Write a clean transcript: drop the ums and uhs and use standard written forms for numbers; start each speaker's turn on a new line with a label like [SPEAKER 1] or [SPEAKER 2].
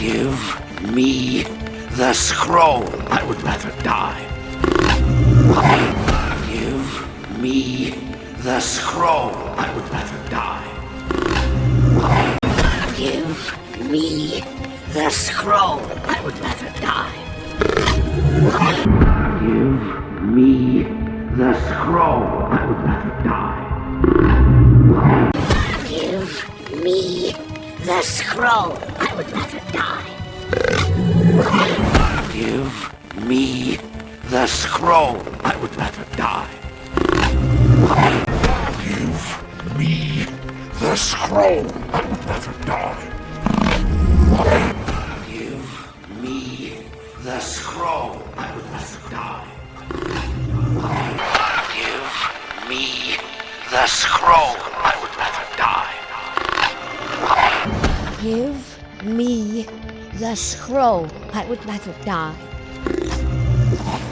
[SPEAKER 1] Give me the scroll. I would rather die. Give me the scroll. I would rather die. Give me the scroll. I would rather die. Give me the scroll. I would rather die. Give me the scroll. I would rather die. Give me the scroll. I would rather die. Give me the scroll. I would rather die. Give me the scroll. I would rather die. Give me the scroll. I would rather die.
[SPEAKER 2] Give me the scroll. I would rather die.